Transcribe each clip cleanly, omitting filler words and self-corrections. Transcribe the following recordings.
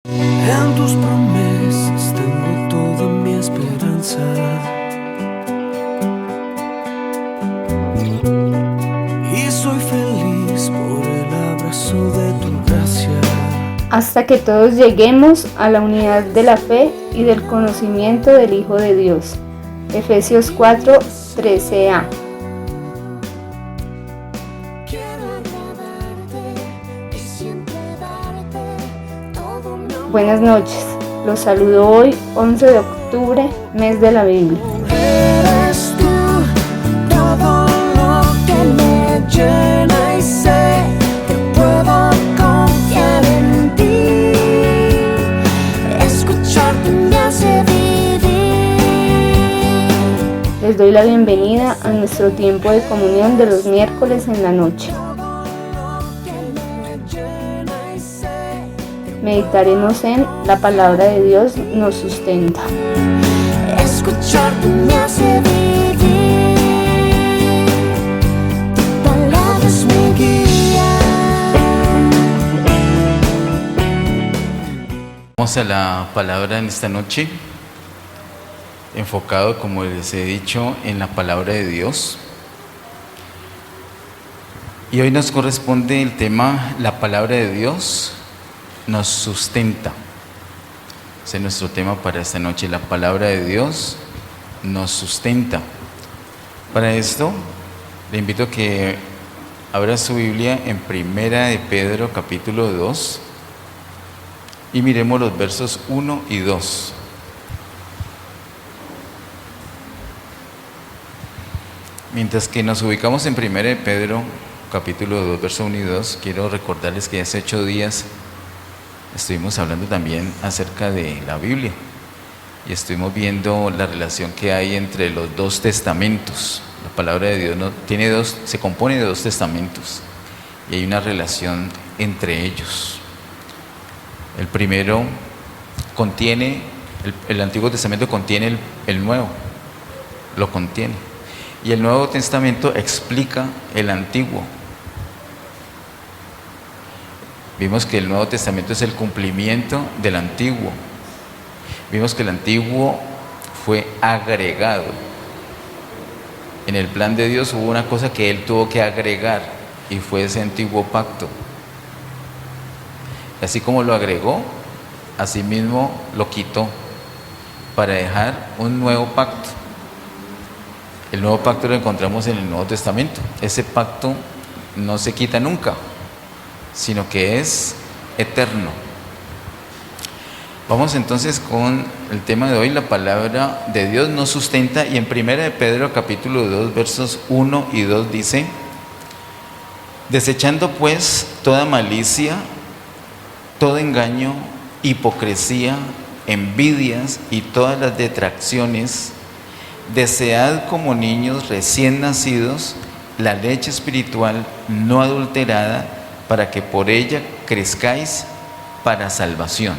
En tus promesas tengo toda mi esperanza. Y soy feliz por el abrazo de tu gracia. Hasta que todos lleguemos a la unidad de la fe y del conocimiento del Hijo de Dios. Efesios 4, 13a. Buenas noches, los saludo hoy 11 de octubre, mes de la Biblia. Eres tú todo lo que me llena y sé que puedo confiar en ti. Escucharte me hace vivir. Les doy la bienvenida a nuestro tiempo de comunión de los miércoles en la noche. Meditaremos en la palabra de Dios nos sustenta. Escucharte me hace vivir. Tu palabra es mi guía. Vamos a la palabra en esta noche, enfocado, como les he dicho, en la palabra de Dios. Y hoy nos corresponde el tema, la palabra de Dios nos sustenta. Ese es nuestro tema para esta noche, la palabra de Dios nos sustenta. Para esto, le invito a que abra su Biblia en Primera de Pedro, capítulo 2, y miremos los versos 1 y 2. Mientras que nos ubicamos en Primera de Pedro, capítulo 2, versos 1 y 2, quiero recordarles que hace 8 días estuvimos hablando también acerca de la Biblia y estuvimos viendo la relación que hay entre los dos testamentos. La palabra de Dios se compone de dos testamentos y hay una relación entre ellos. El primero contiene, el Antiguo Testamento contiene el Nuevo, lo contiene, y el Nuevo Testamento explica el Antiguo. Vimos que el Nuevo Testamento es el cumplimiento del Antiguo. Vimos que el Antiguo fue agregado. En el plan de Dios hubo una cosa que Él tuvo que agregar y fue ese antiguo pacto. Así como lo agregó, así mismo lo quitó para dejar un nuevo pacto. El nuevo pacto lo encontramos en el Nuevo Testamento. Ese pacto no se quita nunca, sino que es eterno. Vamos entonces con el tema de hoy, la palabra de Dios nos sustenta, y en Primera de Pedro capítulo 2 versos 1 y 2 dice: desechando pues toda malicia, todo engaño, hipocresía, envidias y todas las detracciones, desead como niños recién nacidos la leche espiritual no adulterada, para que por ella crezcáis para salvación.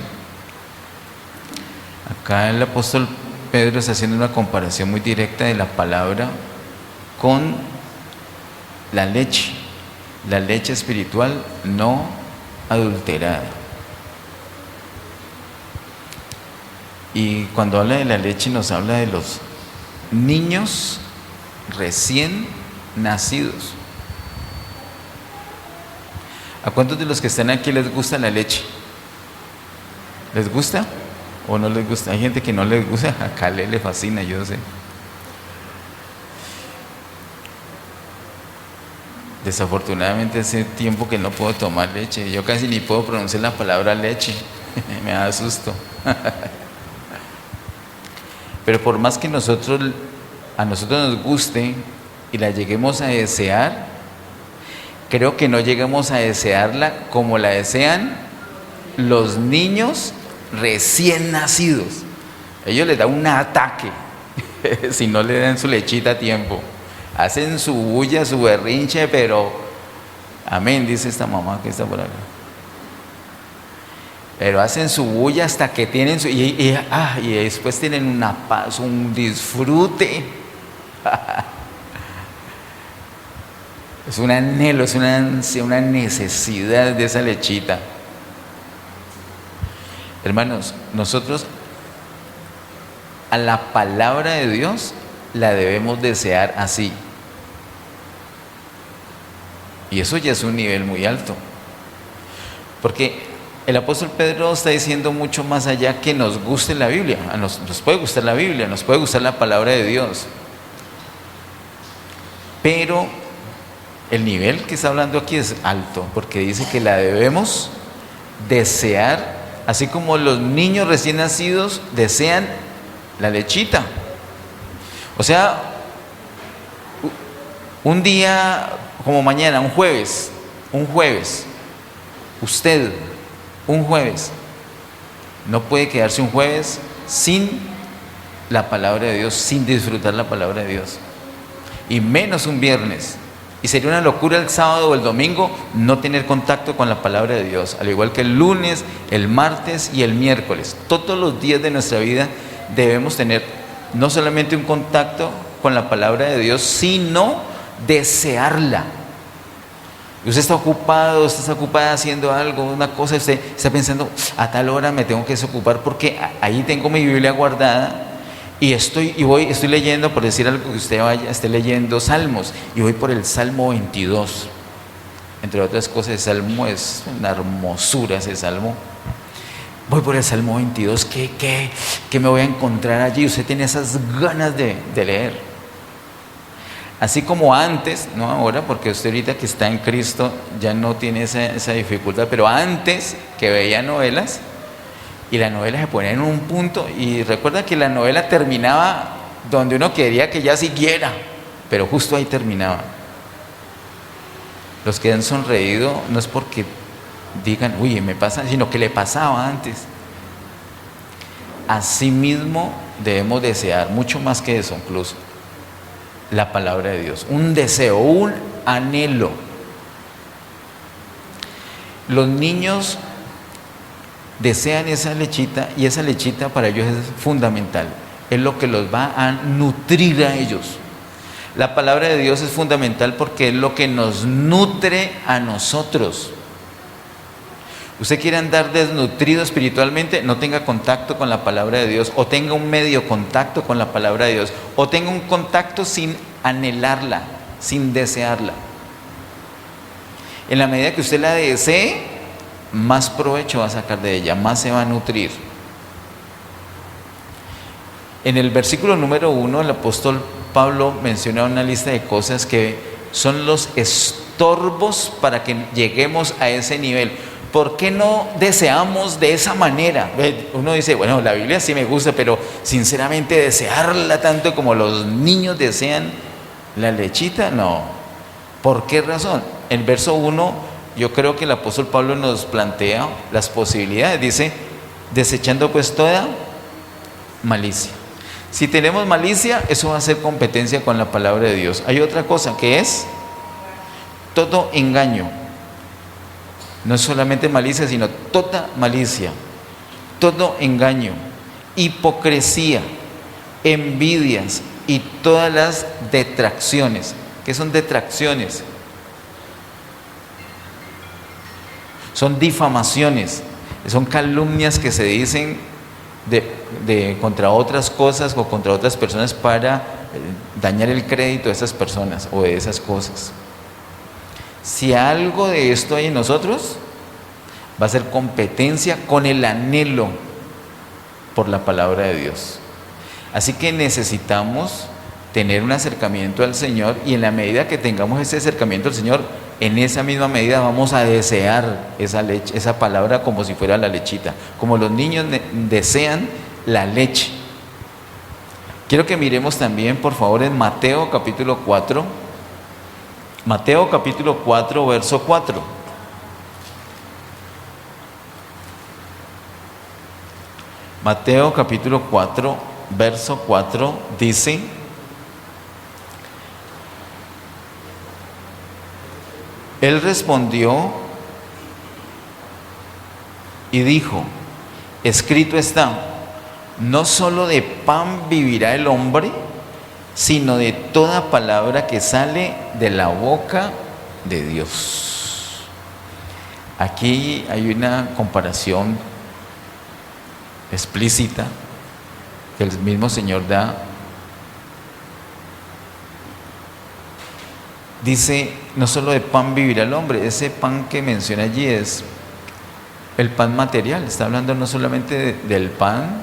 Acá el apóstol Pedro está haciendo una comparación muy directa de la palabra con la leche espiritual no adulterada. Y cuando habla de la leche nos habla de los niños recién nacidos. ¿A cuántos de los que están aquí les gusta la leche? ¿Les gusta o no les gusta? Hay gente que no les gusta, a Cale le fascina, yo sé. Desafortunadamente hace tiempo que no puedo tomar leche, yo casi ni puedo pronunciar la palabra leche, me da susto. Pero por más que a nosotros nos guste y la lleguemos a desear, creo que no llegamos a desearla como la desean los niños recién nacidos. Ellos les da un ataque si no le dan su lechita a tiempo. Hacen su bulla, su berrinche, pero amén, dice esta mamá que está por acá. Pero hacen su bulla hasta que tienen y después tienen una paz, un disfrute. Es un anhelo, es una ansia, una necesidad de esa lechita. Hermanos, nosotros a la palabra de Dios la debemos desear así. Y eso ya es un nivel muy alto. Porque el apóstol Pedro está diciendo mucho más allá que nos guste la Biblia. Nos puede gustar la Biblia, nos puede gustar la palabra de Dios. Pero el nivel que está hablando aquí es alto, porque dice que la debemos desear, así como los niños recién nacidos desean la lechita. O sea, un día como mañana, un jueves, usted, un jueves, no puede quedarse un jueves sin la palabra de Dios, sin disfrutar la palabra de Dios, y menos un viernes. Y sería una locura el sábado o el domingo no tener contacto con la palabra de Dios, al igual que el lunes, el martes y el miércoles. Todos los días de nuestra vida debemos tener no solamente un contacto con la palabra de Dios, sino desearla. Usted está ocupado, usted está ocupada haciendo algo, una cosa, usted está pensando, a tal hora me tengo que desocupar porque ahí tengo mi Biblia guardada. Y estoy leyendo, por decir algo, que usted esté leyendo Salmos, y voy por el Salmo 22. Entre otras cosas, el Salmo es una hermosura, ese Salmo. Voy por el Salmo 22, ¿qué me voy a encontrar allí? Usted tiene esas ganas de leer. Así como antes, no ahora, porque usted ahorita que está en Cristo ya no tiene esa dificultad, pero antes que veía novelas, y la novela se ponía en un punto, y recuerda que la novela terminaba donde uno quería que ya siguiera, pero justo ahí terminaba. Los que han sonreído no es porque digan, uy, me pasa, sino que le pasaba antes. Asimismo debemos desear, mucho más que eso incluso, la palabra de Dios, un deseo, un anhelo. Los niños desean esa lechita, y esa lechita para ellos es fundamental, es lo que los va a nutrir a ellos. La palabra de Dios es fundamental porque es lo que nos nutre a nosotros. Usted quiere andar desnutrido espiritualmente, no tenga contacto con la palabra de Dios, o tenga un medio contacto con la palabra de Dios, o tenga un contacto sin anhelarla, sin desearla. En la medida que usted la desee, más provecho va a sacar de ella, más se va a nutrir. En el versículo número 1, el apóstol Pablo menciona una lista de cosas que son los estorbos para que lleguemos a ese nivel. ¿Por qué no deseamos de esa manera? Uno dice, bueno, la Biblia sí me gusta, pero sinceramente desearla tanto como los niños desean la lechita, no. ¿Por qué razón? El verso 1, yo creo que el apóstol Pablo nos plantea las posibilidades. Dice, desechando pues toda malicia. Si tenemos malicia, eso va a ser competencia con la palabra de Dios. Hay otra cosa que es todo engaño. No es solamente malicia, sino toda malicia, todo engaño, hipocresía, envidias y todas las detracciones. ¿Qué son detracciones? Son difamaciones, son calumnias que se dicen contra otras cosas o contra otras personas para dañar el crédito de esas personas o de esas cosas. Si algo de esto hay en nosotros, va a ser competencia con el anhelo por la palabra de Dios. Así que necesitamos tener un acercamiento al Señor, y en la medida que tengamos ese acercamiento al Señor, en esa misma medida vamos a desear esa leche, esa palabra, como si fuera la lechita, como los niños desean la leche. Quiero que miremos también, por favor, en Mateo capítulo 4. Mateo capítulo 4, verso 4. Mateo capítulo 4, verso 4 dice: Él respondió y dijo, escrito está, no solo de pan vivirá el hombre, sino de toda palabra que sale de la boca de Dios. Aquí hay una comparación explícita que el mismo Señor da. Dice, no solo de pan vivirá el hombre, ese pan que menciona allí es el pan material, está hablando no solamente del pan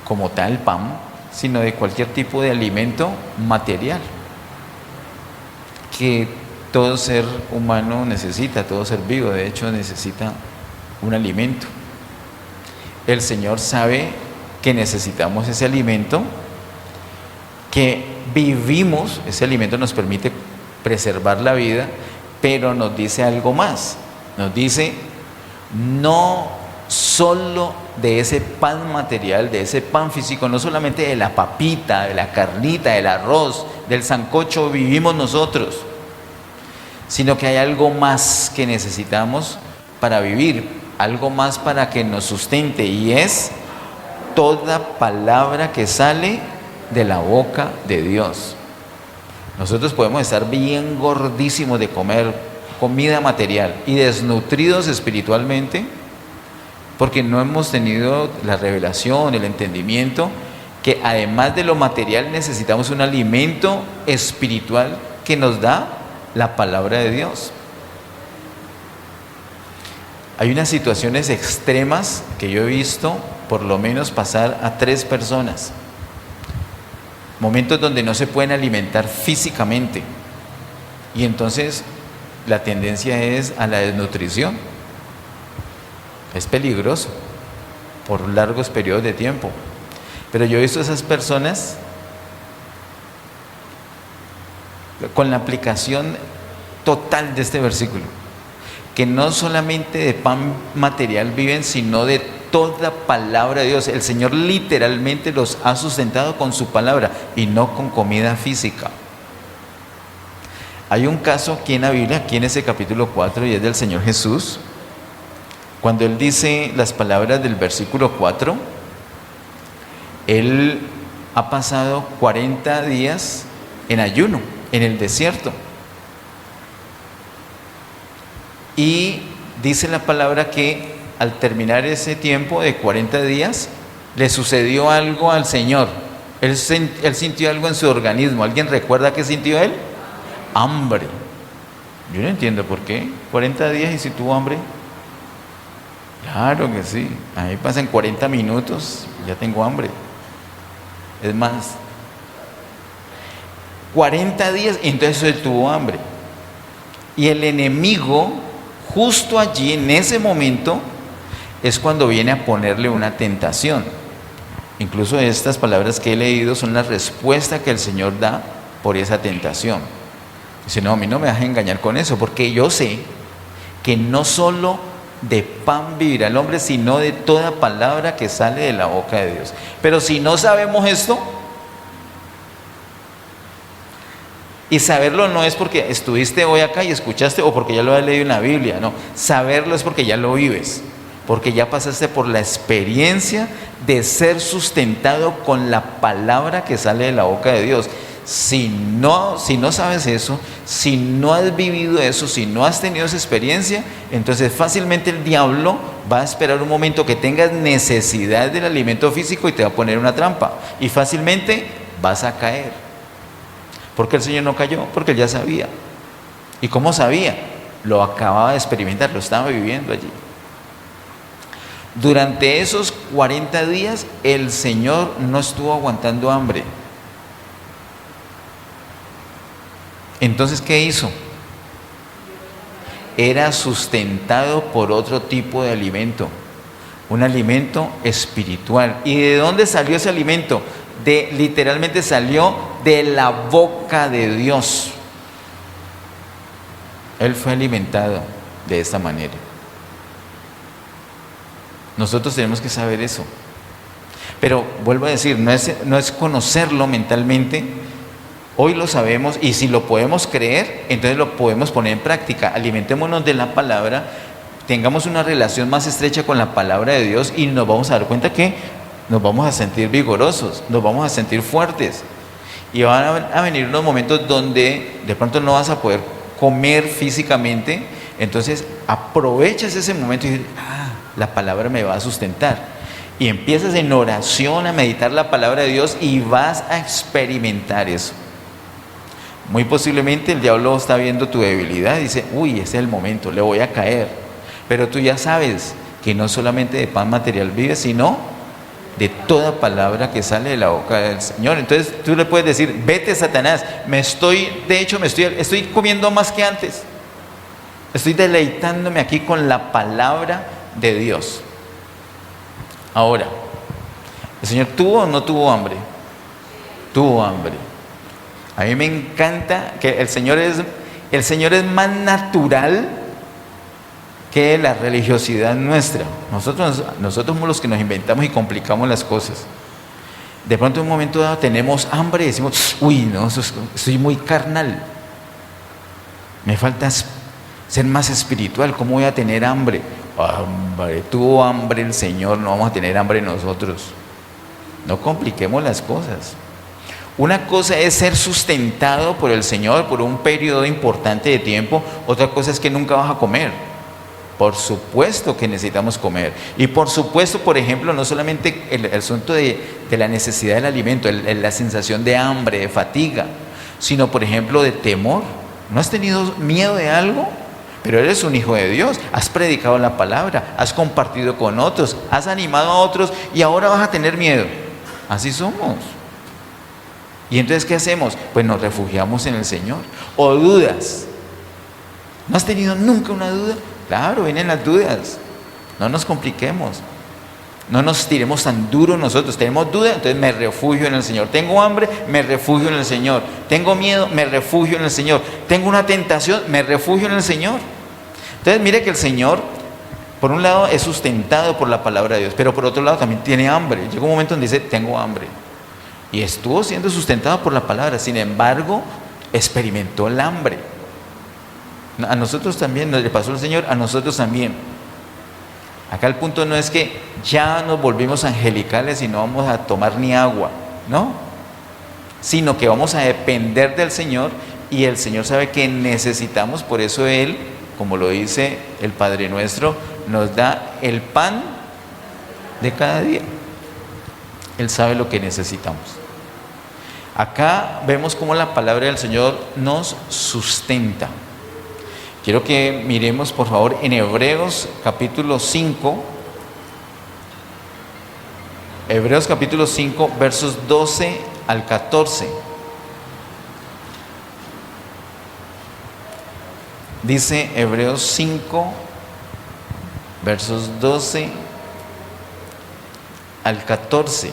como tal, pan, sino de cualquier tipo de alimento material que todo ser humano necesita, todo ser vivo, de hecho, necesita un alimento. El Señor sabe que necesitamos ese alimento, que vivimos, ese alimento nos permite preservar la vida, pero nos dice algo más. Nos dice, no solo de ese pan material, de ese pan físico, no solamente de la papita, de la carnita, del arroz, del sancocho vivimos nosotros, sino que hay algo más que necesitamos para vivir, algo más para que nos sustente, y es toda palabra que sale de la boca de Dios. Nosotros podemos estar bien gordísimos de comer comida material y desnutridos espiritualmente porque no hemos tenido la revelación, el entendimiento que además de lo material necesitamos un alimento espiritual que nos da la palabra de Dios. Hay unas situaciones extremas que yo he visto por lo menos pasar a 3 personas. Momentos donde no se pueden alimentar físicamente y entonces la tendencia es a la desnutrición. Es peligroso por largos periodos de tiempo, pero yo he visto a esas personas con la aplicación total de este versículo, que no solamente de pan material viven, sino de toda palabra de Dios. El Señor literalmente los ha sustentado con su palabra y no con comida física. Hay un caso aquí en la Biblia, aquí en ese capítulo 4, y es del Señor Jesús, cuando Él dice las palabras del versículo 4, Él ha pasado 40 días en ayuno, en el desierto. Y dice la palabra que al terminar ese tiempo de 40 días, le sucedió algo al Señor. Él sintió algo en su organismo. ¿Alguien recuerda qué sintió Él? Hambre. Yo no entiendo por qué. 40 días y si tuvo hambre. Claro que sí. A mí pasan 40 minutos, ya tengo hambre. Es más, 40 días y entonces Él tuvo hambre. Y el enemigo, justo allí, en ese momento, es cuando viene a ponerle una tentación. Incluso estas palabras que he leído son la respuesta que el Señor da por esa tentación. Dice, no, a mí no me vas a engañar con eso, porque yo sé que no solo de pan vivirá el hombre, sino de toda palabra que sale de la boca de Dios. Pero si no sabemos esto, y saberlo no es porque estuviste hoy acá y escuchaste o porque ya lo has leído en la Biblia, no, saberlo es porque ya lo vives, porque ya pasaste por la experiencia de ser sustentado con la palabra que sale de la boca de Dios. Si no sabes eso, si no has vivido eso, si no has tenido esa experiencia, entonces fácilmente el diablo va a esperar un momento que tengas necesidad del alimento físico y te va a poner una trampa y fácilmente vas a caer. ¿Por qué el Señor no cayó? Porque Él ya sabía. ¿Y cómo sabía? Lo acababa de experimentar, lo estaba viviendo allí. Durante esos 40 días el Señor no estuvo aguantando hambre. Entonces, ¿qué hizo? Era sustentado por otro tipo de alimento, un alimento espiritual. ¿Y de dónde salió ese alimento? Literalmente salió de la boca de Dios. Él fue alimentado de esta manera. Nosotros tenemos que saber eso. Pero vuelvo a decir, no es conocerlo mentalmente. Hoy lo sabemos y si lo podemos creer, entonces lo podemos poner en práctica. Alimentémonos de la palabra, tengamos una relación más estrecha con la palabra de Dios y nos vamos a dar cuenta que nos vamos a sentir vigorosos, nos vamos a sentir fuertes. Y van a venir unos momentos donde de pronto no vas a poder comer físicamente, entonces aprovechas ese momento y dices, la palabra me va a sustentar. Y empiezas en oración a meditar la palabra de Dios y vas a experimentar eso. Muy posiblemente el diablo está viendo tu debilidad y dice, uy, ese es el momento, le voy a caer. Pero tú ya sabes que no solamente de pan material vive, sino de toda palabra que sale de la boca del Señor. Entonces tú le puedes decir, vete Satanás, estoy comiendo más que antes. Estoy deleitándome aquí con la palabra de Dios. Ahora, ¿el Señor tuvo o no tuvo hambre? Tuvo hambre. A mí me encanta que el Señor es más natural que la religiosidad nuestra. Nosotros somos los que nos inventamos y complicamos las cosas. De pronto en un momento dado tenemos hambre y decimos, uy, no, soy muy carnal. Me falta ser más espiritual, ¿cómo voy a tener hambre? Hambre, tuvo hambre el Señor, no vamos a tener hambre nosotros. No compliquemos las cosas. Una cosa es ser sustentado por el Señor por un periodo importante de tiempo, otra cosa es que nunca vas a comer. Por supuesto que necesitamos comer. Y por supuesto, por ejemplo, no solamente el asunto de la necesidad del alimento, la sensación de hambre, de fatiga, sino por ejemplo de temor. ¿No has tenido miedo de algo? Pero eres un hijo de Dios, has predicado la palabra, has compartido con otros, has animado a otros y ahora vas a tener miedo. Así somos. Y entonces, ¿qué hacemos? Pues nos refugiamos en el Señor. O dudas. ¿No has tenido nunca una duda? Claro, vienen las dudas. No nos compliquemos. No nos tiremos tan duro nosotros. Tenemos duda, entonces me refugio en el Señor. Tengo hambre, me refugio en el Señor. Tengo miedo, me refugio en el Señor. Tengo una tentación, me refugio en el Señor. Entonces mire que el Señor, por un lado, es sustentado por la palabra de Dios, pero por otro lado también tiene hambre. Llega un momento donde dice, tengo hambre. Y estuvo siendo sustentado por la palabra. Sin embargo, experimentó el hambre. A nosotros también, nos le pasó al Señor, a nosotros también. Acá el punto no es que ya nos volvimos angelicales y no vamos a tomar ni agua, ¿no? Sino que vamos a depender del Señor y el Señor sabe que necesitamos, por eso Él, como lo dice el Padre Nuestro, nos da el pan de cada día. Él sabe lo que necesitamos. Acá vemos cómo la palabra del Señor nos sustenta. Quiero que miremos por favor en Hebreos capítulo 5, Hebreos capítulo 5 versos 12 al 14. Dice Hebreos 5 versos 12 al 14.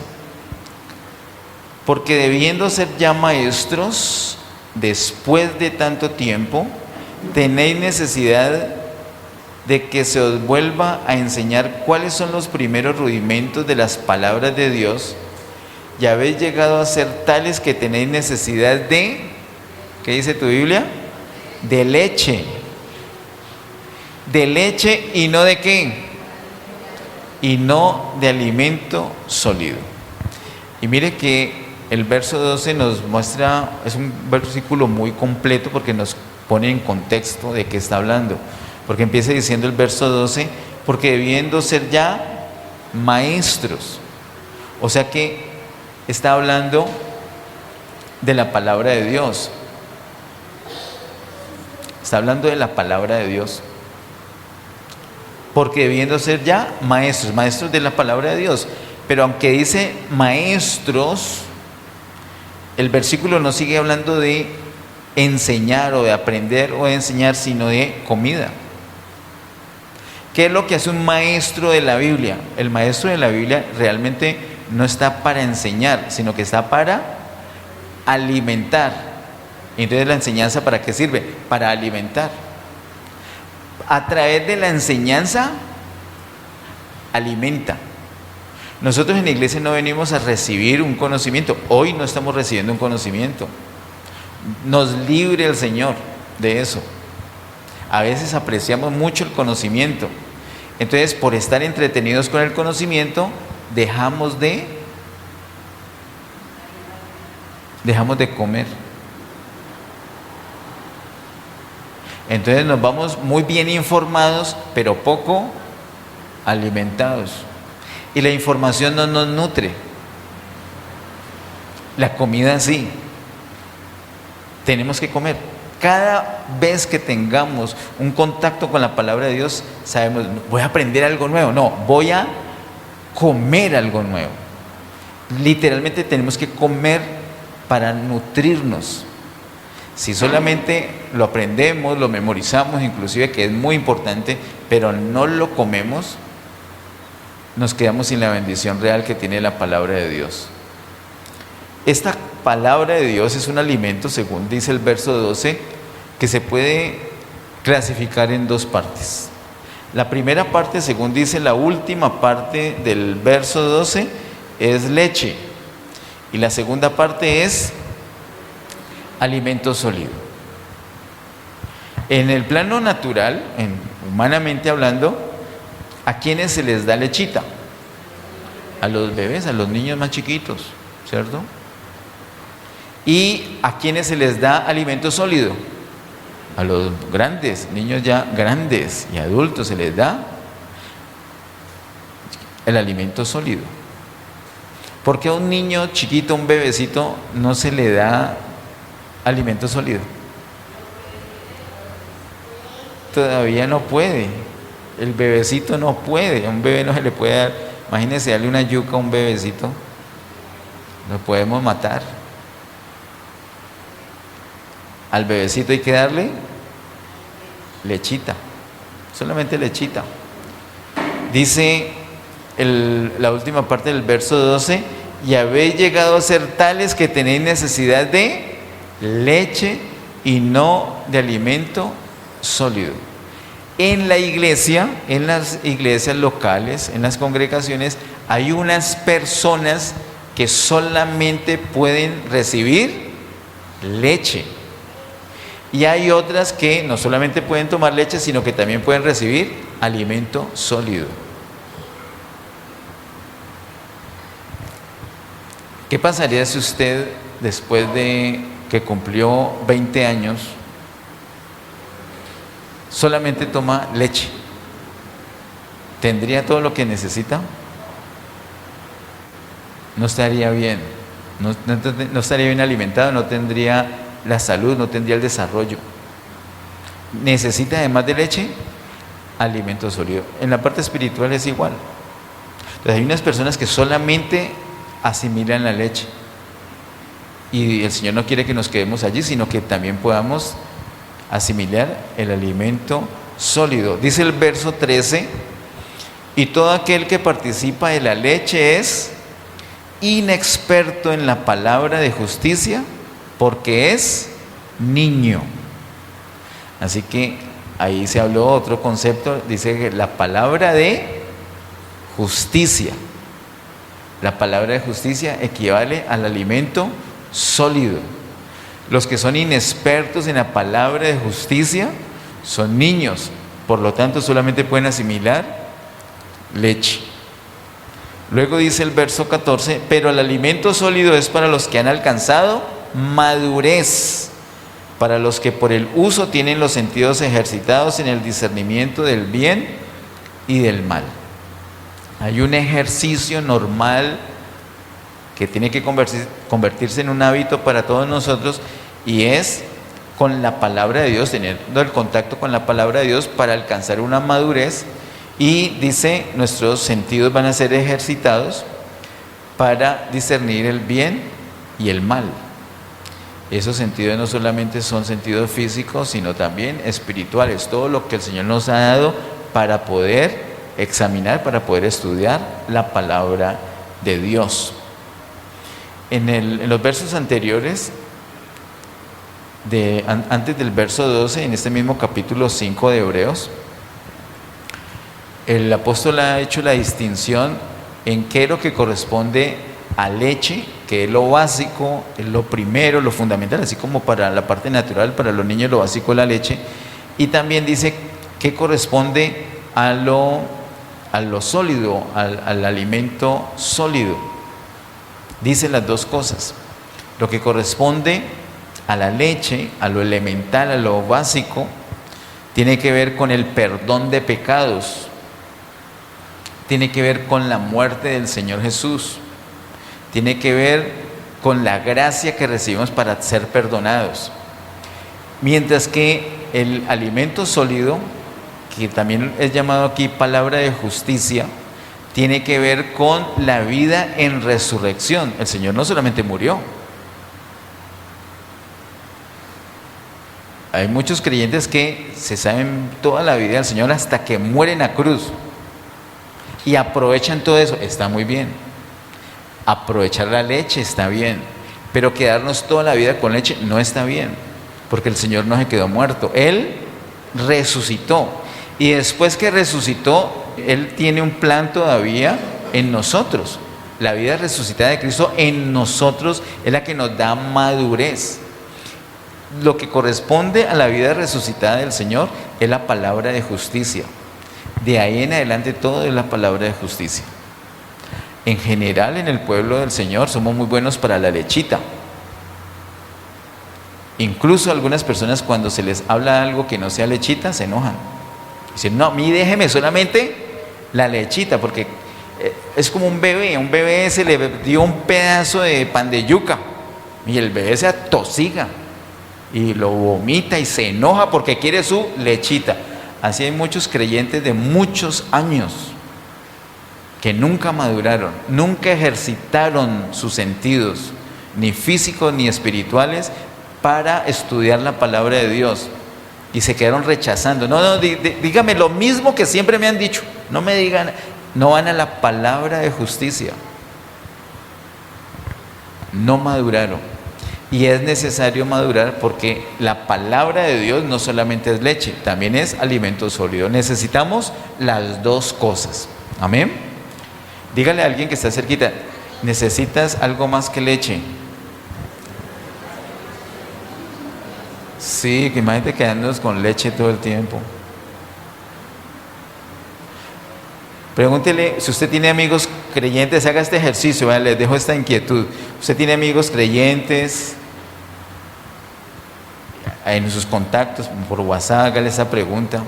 Porque debiendo ser ya maestros, después de tanto tiempo, tenéis necesidad de que se os vuelva a enseñar cuáles son los primeros rudimentos de las palabras de Dios, y habéis llegado a ser tales que tenéis necesidad de, ¿qué dice tu Biblia? De leche. De leche y no de qué. Y no de alimento sólido. Y mire que el verso 12 nos muestra, es un versículo muy completo porque nos pone en contexto de qué está hablando. Porque empieza diciendo el verso 12, porque debiendo ser ya maestros. O sea que está hablando de la palabra de Dios. Está hablando de la palabra de Dios. Porque debiendo ser ya maestros, maestros de la palabra de Dios. Pero aunque dice maestros, el versículo no sigue hablando de enseñar o de aprender o de enseñar, sino de comida. ¿Qué es lo que hace un maestro de la Biblia? El maestro de la Biblia realmente no está para enseñar, sino que está para alimentar. Entonces, ¿la enseñanza para qué sirve? Para alimentar. A través de la enseñanza, alimenta. Nosotros en la iglesia no venimos a recibir un conocimiento. Hoy no estamos recibiendo un conocimiento. Nos libre el Señor de eso. A veces apreciamos mucho el conocimiento. Entonces, por estar entretenidos con el conocimiento, dejamos de comer. Entonces nos vamos muy bien informados, pero poco alimentados. Y la información no nos nutre. La comida sí. Tenemos que comer. Cada vez que tengamos un contacto con la palabra de Dios, sabemos, voy a aprender algo nuevo. No, voy a comer algo nuevo. Literalmente tenemos que comer para nutrirnos. Si solamente lo aprendemos, lo memorizamos, inclusive, que es muy importante, pero no lo comemos, nos quedamos sin la bendición real que tiene la palabra de Dios. Esta palabra de Dios es un alimento, según dice el verso 12, que se puede clasificar en dos partes. La primera parte, según dice la última parte del verso 12, es leche. Y la segunda parte es alimento sólido. En el plano natural, humanamente hablando, ¿a quiénes se les da lechita? A los bebés, a los niños más chiquitos, ¿cierto? ¿Y a quiénes se les da alimento sólido? A los grandes, niños ya grandes y adultos se les da el alimento sólido. ¿Por qué a un niño chiquito, un bebecito, no se le da alimento sólido? Todavía no puede. El bebecito no puede. A un bebé no se le puede dar. Imagínense darle una yuca a un bebecito. Lo podemos matar. Al bebecito hay que darle lechita. Solamente lechita. Dice la última parte del verso 12: y habéis llegado a ser tales que tenéis necesidad de leche y no de alimento sólido. En la iglesia, en las iglesias locales, en las congregaciones, hay unas personas que solamente pueden recibir leche. Y hay otras que no solamente pueden tomar leche, sino que también pueden recibir alimento sólido. ¿Qué pasaría si usted, después de que cumplió 20 años, solamente toma leche? ¿Tendría todo lo que necesita? No estaría bien, no estaría bien alimentado, no tendría la salud, no tendría el desarrollo. Necesita, además de leche, alimento sólido. En la parte espiritual es igual. Entonces hay unas personas que solamente asimilan la leche, y el Señor no quiere que nos quedemos allí, sino que también podamos asimilar el alimento sólido. Dice el verso 13: y todo aquel que participa de la leche es inexperto en la palabra de justicia, porque es niño. Así que ahí se habló otro concepto, dice que la palabra de justicia. La palabra de justicia equivale al alimento sólido. Los que son inexpertos en la palabra de justicia son niños, por lo tanto solamente pueden asimilar leche. Luego dice el verso 14: pero el alimento sólido es para los que han alcanzado madurez, para los que por el uso tienen los sentidos ejercitados en el discernimiento del bien y del mal. Hay un ejercicio normal que tiene que convertirse en un hábito para todos nosotros, y es con la palabra de Dios, teniendo el contacto con la palabra de Dios para alcanzar una madurez. Y dice, nuestros sentidos van a ser ejercitados para discernir el bien y el mal. Esos sentidos no solamente son sentidos físicos, sino también espirituales. Todo lo que el Señor nos ha dado para poder examinar, para poder estudiar la palabra de Dios. En los versos anteriores, antes del verso 12, en este mismo capítulo 5 de Hebreos, el apóstol ha hecho la distinción en qué es lo que corresponde a leche, que es lo básico, es lo primero, lo fundamental, así como para la parte natural, para los niños lo básico es la leche, y también dice qué corresponde a lo sólido, al alimento sólido. Dice las dos cosas. Lo que corresponde a la leche, a lo elemental, a lo básico, tiene que ver con el perdón de pecados. tiene que ver con la muerte del Señor Jesús, tiene que ver con la gracia que recibimos para ser perdonados. Mientras que el alimento sólido, que también es llamado aquí palabra de justicia, tiene que ver con la vida en resurrección. El Señor no solamente murió. Hay muchos creyentes que se saben toda la vida del Señor hasta que mueren a cruz y aprovechan todo eso. Está muy bien. Aprovechar la leche está bien, pero quedarnos toda la vida con leche no está bien, porque el Señor no se quedó muerto. Él resucitó, y después que resucitó, Él tiene un plan todavía en nosotros. La vida resucitada de Cristo en nosotros es la que nos da madurez. Lo que corresponde a la vida resucitada del Señor es la palabra de justicia. De ahí en adelante todo es la palabra de justicia. En general, en el pueblo del Señor somos muy buenos para la lechita. Incluso algunas personas, cuando se les habla algo que no sea lechita, se enojan. Dicen, no, a mí déjeme solamente la lechita, porque es como un bebé se le dio un pedazo de pan de yuca y el bebé se atosiga y lo vomita y se enoja porque quiere su lechita. Así hay muchos creyentes de muchos años que nunca maduraron, nunca ejercitaron sus sentidos, ni físicos ni espirituales, para estudiar la palabra de Dios, y se quedaron rechazando. Dígame lo mismo que siempre me han dicho, no me digan, no van a la palabra de justicia. No maduraron, y es necesario madurar, porque la palabra de Dios no solamente es leche, también es alimento sólido. Necesitamos las dos cosas. Amén. Dígale a alguien que está cerquita, ¿necesitas algo más que leche? Sí, que imagínate quedándonos con leche todo el tiempo. Pregúntele, si usted tiene amigos creyentes, haga este ejercicio, ¿vale? Les dejo esta inquietud. ¿Usted tiene amigos creyentes? En sus contactos, por WhatsApp, hágale esa pregunta.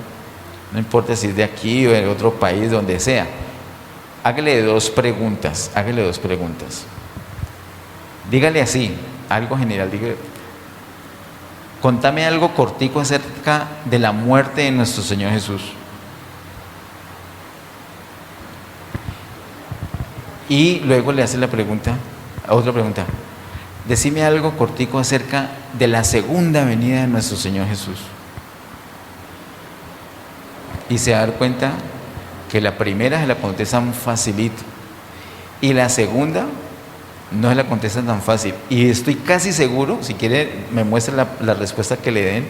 No importa si es de aquí o de otro país, donde sea. Hágale dos preguntas. Dígale así, algo general. Dígale, contame algo cortico acerca de la muerte de nuestro Señor Jesús. Y luego le hace otra pregunta. Decime algo cortico acerca de la segunda venida de nuestro Señor Jesús. Y se va a dar cuenta que la primera se la contestan facilito, y la segunda no se la contestan tan fácil. Y estoy casi seguro, si quiere me muestra la respuesta que le den,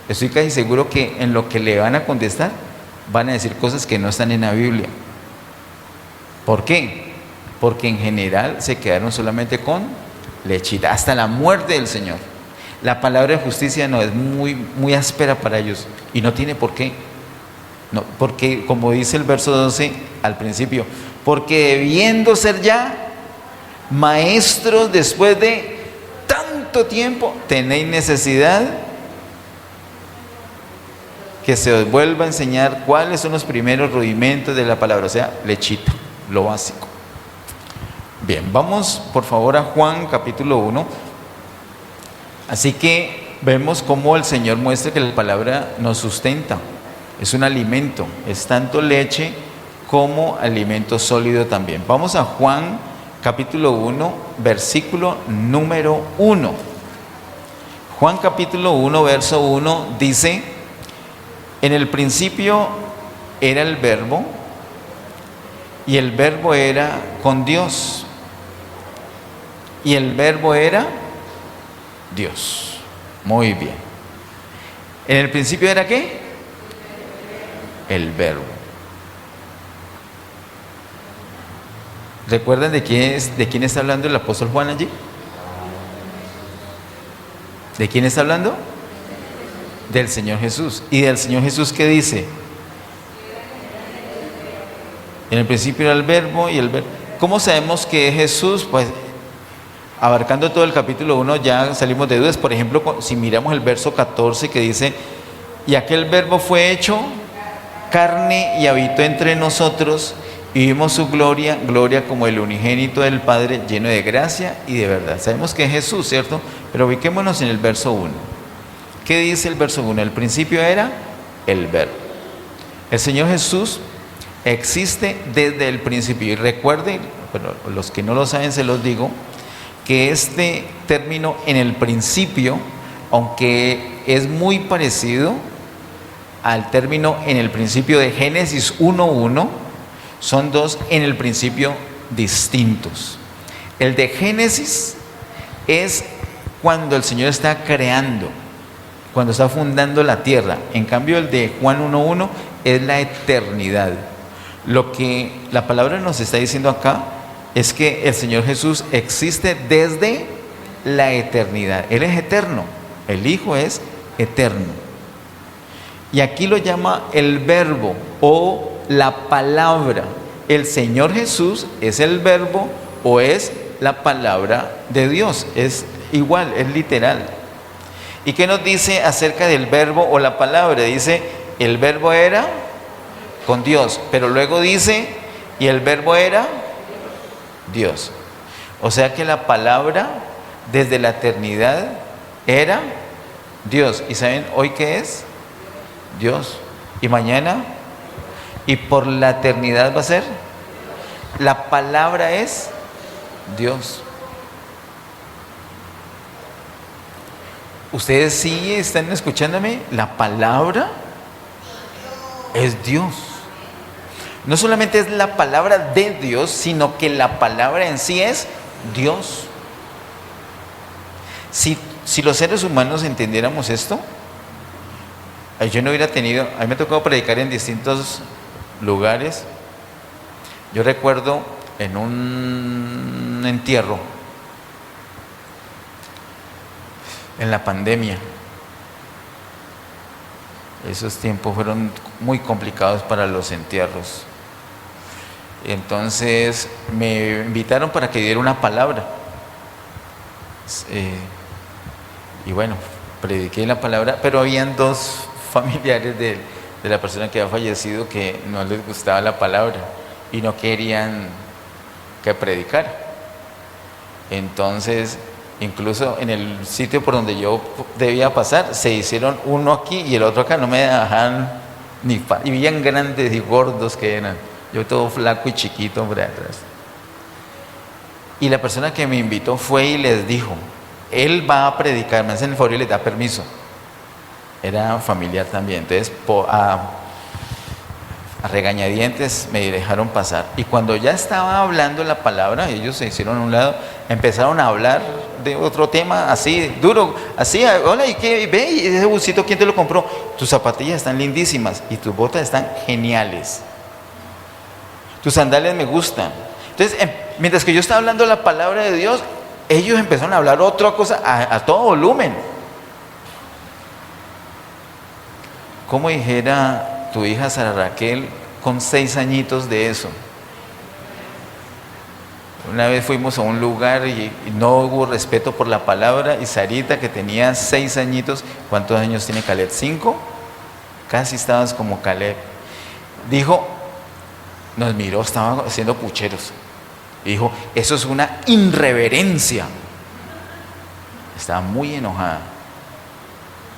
estoy casi seguro que en lo que le van a contestar van a decir cosas que no están en la Biblia. ¿Por qué? Porque en general se quedaron solamente con lechita, hasta la muerte del Señor. La palabra de justicia no es muy áspera para ellos, y no tiene por qué. No, porque como dice el verso 12 al principio, porque debiendo ser ya maestros después de tanto tiempo, tenéis necesidad que se os vuelva a enseñar cuáles son los primeros rudimentos de la palabra, o sea, lechita, lo básico. Bien, vamos por favor a Juan capítulo 1. Así que vemos cómo el Señor muestra que la palabra nos sustenta. Es un alimento, es tanto leche como alimento sólido también. Vamos a Juan capítulo 1, versículo número 1. Juan capítulo 1, verso 1 dice: en el principio era el Verbo, y el Verbo era con Dios, y el Verbo era Dios. Muy bien. ¿En el principio era qué? El Verbo. ¿Recuerdan de quién está hablando el apóstol Juan allí? ¿De quién está hablando? Del Señor Jesús. ¿Y del Señor Jesús qué dice? En el principio era el Verbo, y el Verbo. ¿Cómo sabemos que es Jesús? Pues abarcando todo el capítulo 1 ya salimos de dudas. Por ejemplo, si miramos el verso 14 que dice: y aquel Verbo fue hecho carne y habitó entre nosotros, y vimos su gloria, gloria como el unigénito del Padre, lleno de gracia y de verdad. Sabemos que es Jesús, ¿cierto? Pero ubiquémonos en el verso 1. ¿Qué dice el verso 1? El principio era el verbo. El Señor Jesús existe desde el principio. Y recuerden, bueno, los que no lo saben se los digo, que este término en el principio, aunque es muy parecido al término en el principio de Génesis 1:1, son dos en el principio distintos. El de Génesis es cuando el Señor está creando, cuando está fundando la tierra. En cambio, el de Juan 1:1 es la eternidad. Lo que la palabra nos está diciendo acá es que el Señor Jesús existe desde la eternidad. Él es eterno, el Hijo es eterno. Y aquí lo llama el verbo o la palabra. El Señor Jesús es el verbo o es la palabra de Dios. Es igual, es literal. ¿Y qué nos dice acerca del verbo o la palabra? Dice, el verbo era con Dios, pero luego dice, y el verbo era Dios. O sea que la palabra desde la eternidad era Dios. ¿Y saben hoy qué es? Dios. ¿Y mañana? ¿Y por la eternidad va a ser? La palabra es Dios. ¿Ustedes sí están escuchándome? La palabra es Dios. No solamente es la palabra de Dios, sino que la palabra en sí es Dios. Si los seres humanos entendiéramos esto, yo no hubiera tenido, a mí me ha tocado predicar en distintos lugares. Yo recuerdo en un entierro, en la pandemia. Esos tiempos fueron muy complicados para los entierros. Entonces me invitaron para que diera una palabra. Y bueno, prediqué la palabra, pero habían dos familiares de la persona que había fallecido que no les gustaba la palabra y no querían que predicara. Entonces, incluso en el sitio por donde yo debía pasar, se hicieron uno aquí y el otro acá, no me dejaban ni y bien grandes y gordos que eran. Yo todo flaco y chiquito por atrás. Y la persona que me invitó fue y les dijo, él va a predicar, me hacen el favor y les da permiso. Era familiar también, entonces a regañadientes me dejaron pasar. Y cuando ya estaba hablando la palabra, ellos se hicieron a un lado, empezaron a hablar de otro tema así, duro, así, hola, ¿y qué? Ve, ¿y ese busito quién te lo compró? Tus zapatillas están lindísimas y tus botas están geniales. Tus sandalias me gustan. Entonces, mientras que yo estaba hablando la palabra de Dios, ellos empezaron a hablar otra cosa a todo volumen. Como dijera tu hija Sara Raquel con 6 añitos de eso. Una vez fuimos a un lugar y no hubo respeto por la palabra y Sarita, que tenía 6 añitos, ¿cuántos años tiene Caleb? 5, casi estabas como Caleb. Dijo, nos miró, estaba haciendo pucheros. Dijo, eso es una irreverencia. Estaba muy enojada.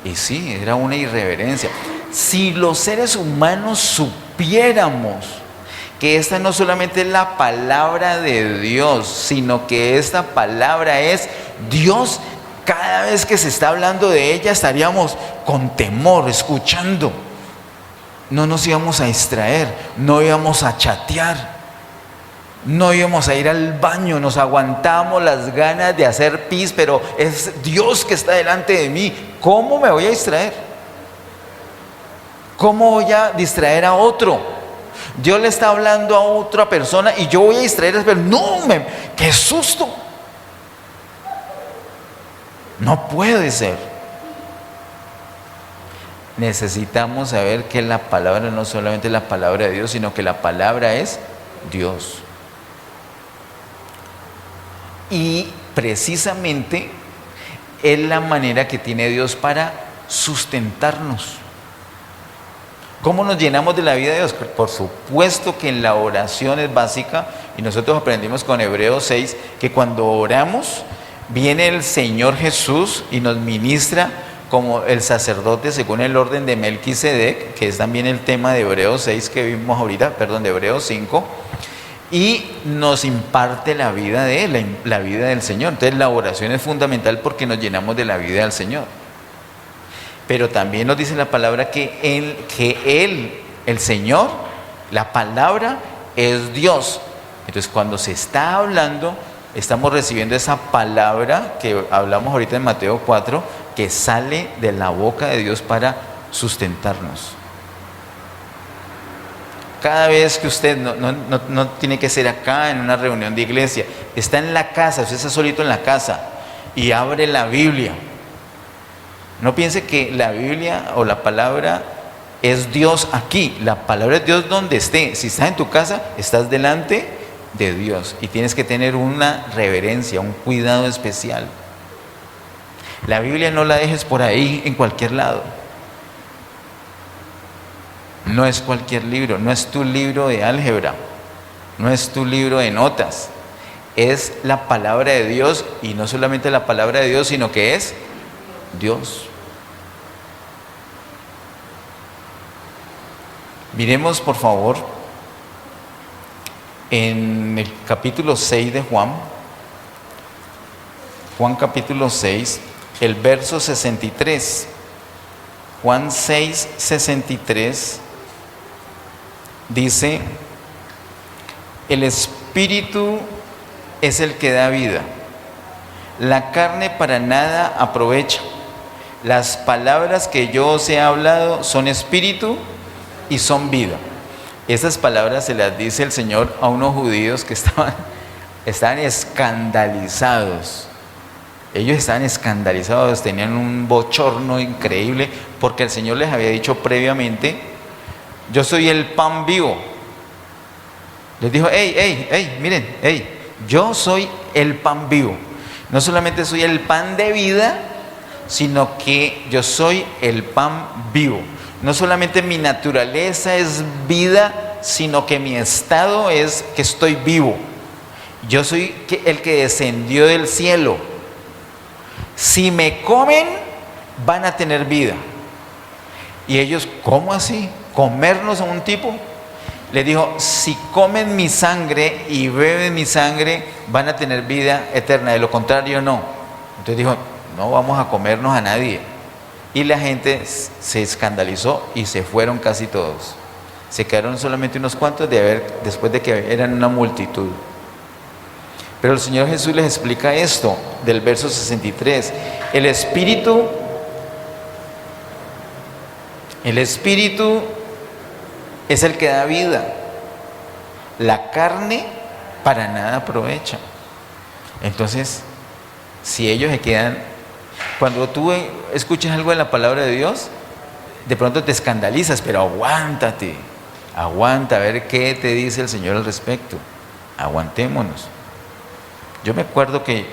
Y sí, era una irreverencia. Si los seres humanos supiéramos que esta no solamente es la palabra de Dios, sino que esta palabra es Dios, cada vez que se está hablando de ella estaríamos con temor, escuchando. No nos íbamos a distraer, no íbamos a chatear, no íbamos a ir al baño, nos aguantamos las ganas de hacer pis, pero es Dios que está delante de mí. ¿Cómo me voy a distraer? ¿Cómo voy a distraer a otro? Dios le está hablando a otra persona y yo voy a distraer, pero no, qué susto. No puede ser. Necesitamos saber que la palabra no solamente es la palabra de Dios, sino que la palabra es Dios. Y precisamente es la manera que tiene Dios para sustentarnos. ¿Cómo nos llenamos de la vida de Dios? Por supuesto que en la oración es básica, y nosotros aprendimos con Hebreos 6 que cuando oramos viene el Señor Jesús y nos ministra como el sacerdote según el orden de Melquisedec, que es también el tema de Hebreos 6 que vimos ahorita, perdón, de Hebreos 5, y nos imparte la vida de Él, la vida del Señor. Entonces la oración es fundamental porque nos llenamos de la vida del Señor. Pero también nos dice la palabra que Él, el Señor, la palabra es Dios. Entonces cuando se está hablando, estamos recibiendo esa palabra que hablamos ahorita en Mateo 4, que sale de la boca de Dios para sustentarnos. Cada vez que usted, no tiene que ser acá en una reunión de iglesia, está en la casa, usted está solito en la casa y abre la Biblia. No piense que la Biblia o la palabra es Dios aquí. La palabra es Dios donde esté. Si estás en tu casa, estás delante de Dios y tienes que tener una reverencia, un cuidado especial. La Biblia no la dejes por ahí en cualquier lado. No es cualquier libro, no es tu libro de álgebra, no es tu libro de notas. Es la palabra de Dios, y no solamente la palabra de Dios, sino que es Dios. Miremos por favor en el capítulo 6 de Juan capítulo 6, el verso 63. Juan 6, 63 dice: el Espíritu es el que da vida, la carne para nada aprovecha. Las palabras que yo os he hablado son espíritu y son vida. Esas palabras se las dice el Señor a unos judíos que estaban escandalizados. Ellos estaban escandalizados, tenían un bochorno increíble, porque el Señor les había dicho previamente: yo soy el pan vivo. Les dijo: miren, yo soy el pan vivo. No solamente soy el pan de vida, sino que yo soy el pan vivo. No solamente mi naturaleza es vida, sino que mi estado es que estoy vivo. Yo soy el que descendió del cielo. Si me comen, van a tener vida. Y ellos: ¿cómo así? ¿Comernos a un tipo? Le dijo: si comen mi sangre y beben mi sangre, van a tener vida eterna, de lo contrario no. Entonces dijo: no vamos a comernos a nadie. Y la gente se escandalizó y se fueron casi todos. Se quedaron solamente unos cuantos después de que eran una multitud. Pero el Señor Jesús les explica esto del verso 63. El Espíritu es el que da vida. La carne para nada aprovecha. Entonces, si ellos se quedan, cuando tú escuchas algo de la palabra de Dios, de pronto te escandalizas, pero aguanta a ver qué te dice el Señor al respecto. Aguantémonos. Yo me acuerdo que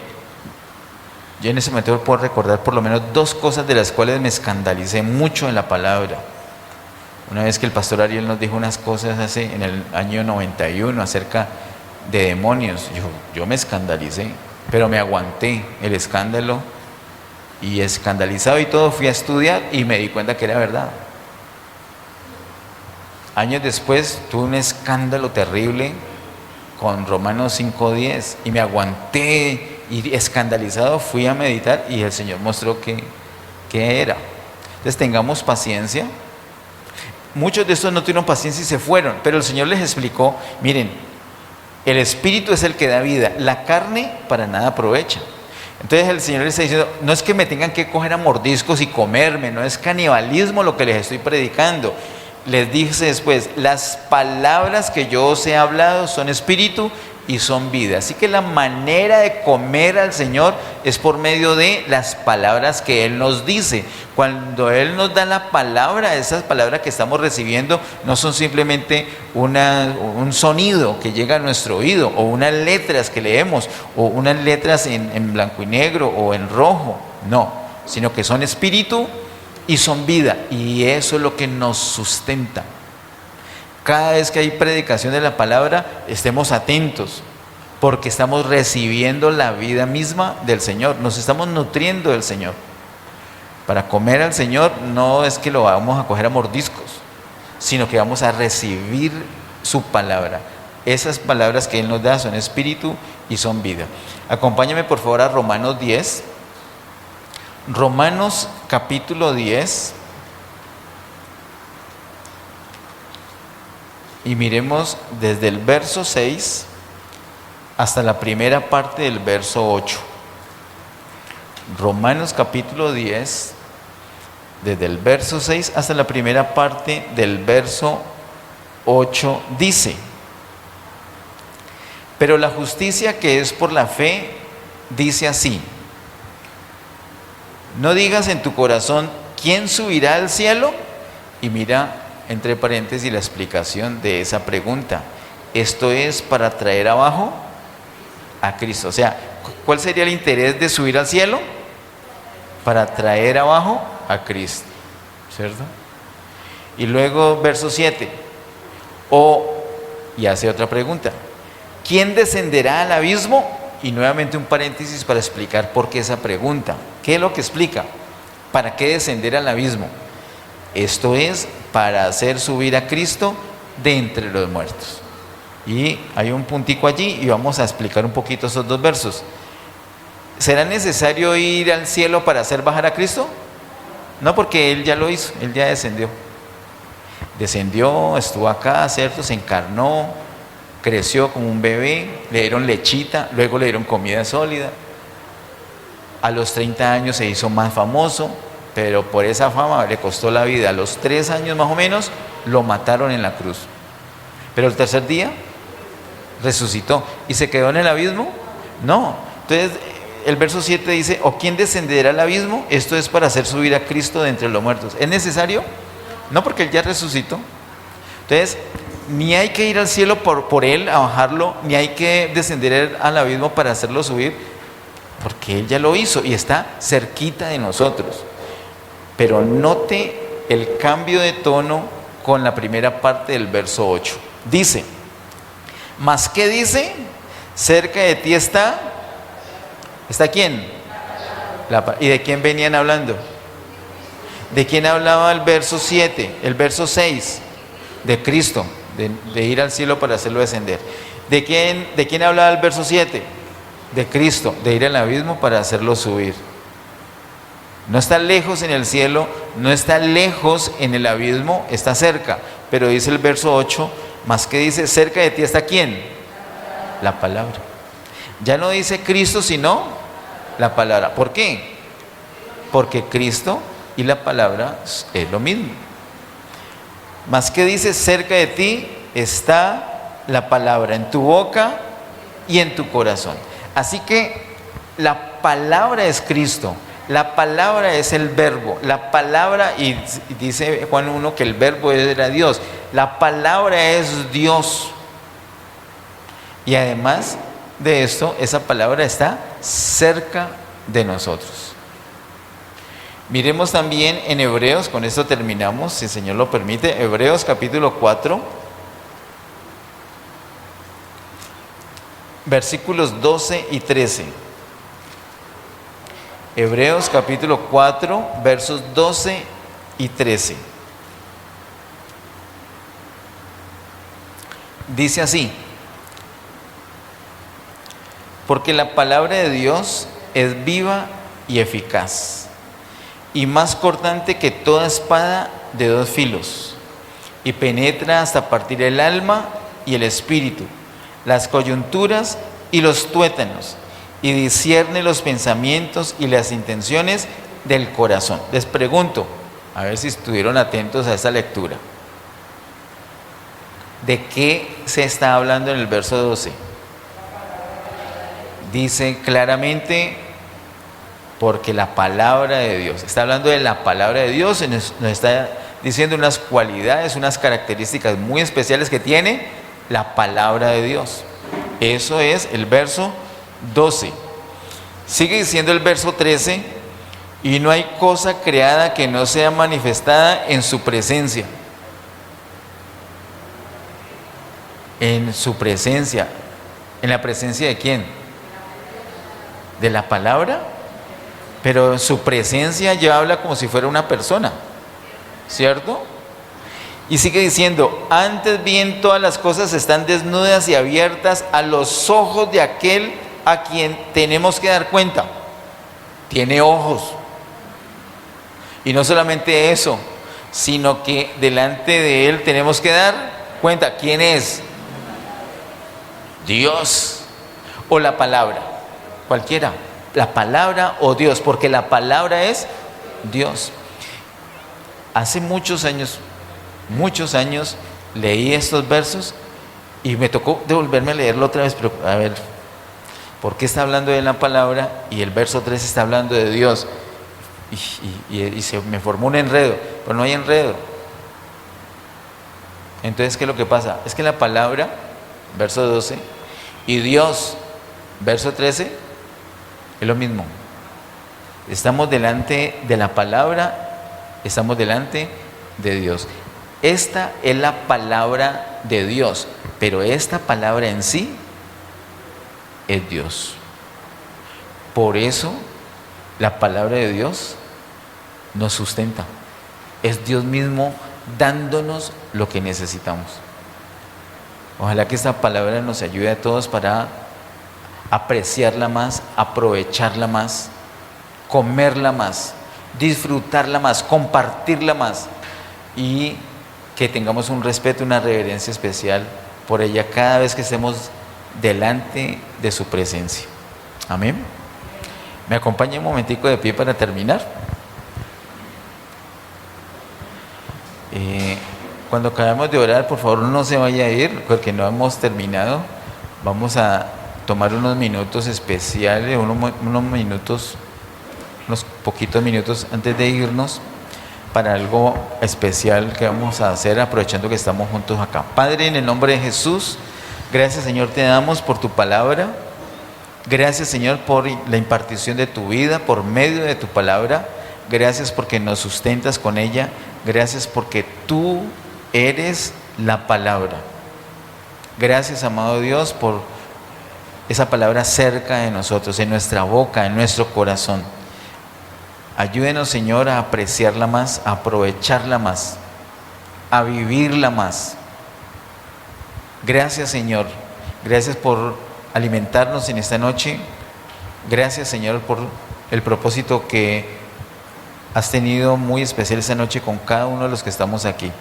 yo en ese momento puedo recordar por lo menos dos cosas de las cuales me escandalicé mucho en la palabra. Una vez que el pastor Ariel nos dijo unas cosas en el año 91 acerca de demonios, yo me escandalicé, pero me aguanté el escándalo, y escandalizado y todo fui a estudiar y me di cuenta que era verdad. Años después tuve un escándalo terrible con Romanos 5:10 y me aguanté, y escandalizado fui a meditar y el Señor mostró que era. Entonces tengamos paciencia. Muchos de estos no tuvieron paciencia y se fueron, pero el Señor les explicó: miren, el Espíritu es el que da vida, la carne para nada aprovecha. Entonces el Señor les está diciendo: no es que me tengan que coger a mordiscos y comerme, no es canibalismo lo que les estoy predicando. Les dice después: las palabras que yo os he hablado son espíritu y son vida. Así que la manera de comer al Señor es por medio de las palabras que Él nos dice. Cuando Él nos da la palabra, esas palabras que estamos recibiendo no son simplemente un sonido que llega a nuestro oído, o unas letras que leemos, o unas letras en blanco y negro o en rojo, no, sino que son espíritu y son vida, y eso es lo que nos sustenta. Cada vez que hay predicación de la palabra, estemos atentos, porque estamos recibiendo la vida misma del Señor, nos estamos nutriendo del Señor. Para comer al Señor no es que lo vamos a coger a mordiscos, sino que vamos a recibir su palabra. Esas palabras que Él nos da son espíritu y son vida. Acompáñame por favor a Romanos 10. Romanos capítulo 10. Y miremos desde el verso 6 hasta la primera parte del verso 8. Romanos capítulo 10, desde el verso 6 hasta la primera parte del verso 8 dice: pero la justicia que es por la fe dice así: no digas en tu corazón, ¿quién subirá al cielo? Y mira, entre paréntesis, la explicación de esa pregunta. Esto es para traer abajo a Cristo. O sea, ¿cuál sería el interés de subir al cielo? Para traer abajo a Cristo, ¿cierto? Y luego verso 7. Y hace otra pregunta: ¿quién descenderá al abismo? Y nuevamente un paréntesis para explicar por qué esa pregunta. ¿Qué es lo que explica? ¿Para qué descender al abismo? Esto es para hacer subir a Cristo de entre los muertos. Y hay un puntico allí y vamos a explicar un poquito esos dos versos. ¿Será necesario ir al cielo para hacer bajar a Cristo? No, porque Él ya lo hizo, Él ya descendió. Descendió, estuvo acá, ¿cierto? Se encarnó, creció como un bebé, le dieron lechita, luego le dieron comida sólida. A los 30 años se hizo más famoso, pero por esa fama le costó la vida. A los 3 años más o menos lo mataron en la cruz. Pero el tercer día resucitó. ¿Y se quedó en el abismo? No. Entonces el verso 7 dice: ¿o quién descenderá al abismo? Esto es para hacer subir a Cristo de entre los muertos. ¿Es necesario? No, porque Él ya resucitó. Entonces, ni hay que ir al cielo por Él a bajarlo, ni hay que descender al abismo para hacerlo subir, porque Él ya lo hizo y está cerquita de nosotros. Pero note el cambio de tono con la primera parte del verso 8. Dice: ¿mas qué dice? Cerca de ti está. ¿Está quién? ¿Y de quién venían hablando? ¿De quién hablaba el verso 7? El verso 6. De Cristo, de ir al cielo para hacerlo descender. ¿De quién hablaba el verso 7? De Cristo, de ir al abismo para hacerlo subir. No está lejos en el cielo, no está lejos en el abismo, está cerca. Pero dice el verso 8, más que dice: cerca de ti está ¿quién? La palabra. Ya no dice Cristo, sino la palabra. ¿Por qué? Porque Cristo y la palabra es lo mismo. Más que dice: cerca de ti está la palabra, en tu boca y en tu corazón. Así que la palabra es Cristo, la palabra es el verbo, la palabra, y dice Juan 1 que el verbo era Dios, la palabra es Dios. Y además de esto, esa palabra está cerca de nosotros. Miremos también en Hebreos, con esto terminamos, si el Señor lo permite, Hebreos capítulo 4, versículos 12 y 13. Hebreos capítulo 4, versos 12 y 13. Dice así: porque la palabra de Dios es viva y eficaz, y más cortante que toda espada de 2 filos, y penetra hasta partir el alma y el espíritu, las coyunturas y los tuétanos, y discierne los pensamientos y las intenciones del corazón. Les pregunto, a ver si estuvieron atentos a esta lectura. ¿De qué se está hablando en el verso 12? Dice claramente: porque la palabra de Dios. Está hablando de la palabra de Dios, nos está diciendo unas cualidades, unas características muy especiales que tiene la palabra de Dios. Eso es el verso 12. Sigue diciendo el verso 13: y no hay cosa creada que no sea manifestada en su presencia. En su presencia. ¿En la presencia de quién? De la palabra. Pero en su presencia ya habla como si fuera una persona, ¿cierto? Y sigue diciendo, antes bien todas las cosas están desnudas y abiertas a los ojos de aquel a quien tenemos que dar cuenta. Tiene ojos. Y no solamente eso, sino que delante de él tenemos que dar cuenta. ¿Quién es? Dios. O la palabra, cualquiera. La palabra o Dios, porque la palabra es Dios. Hace muchos años leí estos versos y me tocó devolverme a leerlo otra vez, pero a ver, ¿por qué está hablando de la palabra y el verso 3 está hablando de Dios? Y se me formó un enredo, pero no hay enredo. Entonces, ¿qué es lo que pasa? Es que la palabra, verso 12, y Dios, verso 13, es lo mismo. Estamos delante de la palabra, estamos delante de Dios. Esta es la palabra de Dios, pero esta palabra en sí es Dios. Por eso la palabra de Dios nos sustenta. Es Dios mismo dándonos lo que necesitamos. Ojalá que esta palabra nos ayude a todos para apreciarla más, aprovecharla más, comerla más, disfrutarla más, compartirla más y que tengamos un respeto, una reverencia especial por ella cada vez que estemos delante de su presencia. Amén. ¿Me acompaña un momentico de pie para terminar? Cuando acabemos de orar, por favor no se vaya a ir porque no hemos terminado. Vamos a tomar unos minutos especiales, unos poquitos minutos antes de irnos para algo especial que vamos a hacer aprovechando que estamos juntos acá. Padre, en el nombre de Jesús, gracias Señor te damos por tu palabra, gracias Señor por la impartición de tu vida por medio de tu palabra, gracias porque nos sustentas con ella, gracias porque tú eres la palabra. Gracias amado Dios por esa palabra cerca de nosotros, en nuestra boca, en nuestro corazón. Ayúdenos, Señor, a apreciarla más, a aprovecharla más, a vivirla más. Gracias, Señor. Gracias por alimentarnos en esta noche. Gracias, Señor, por el propósito que has tenido muy especial esta noche con cada uno de los que estamos aquí.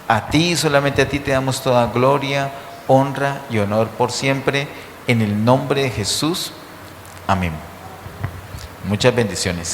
A ti, solamente a ti te damos toda gloria, honra y honor por siempre. En el nombre de Jesús. Amén. Muchas bendiciones.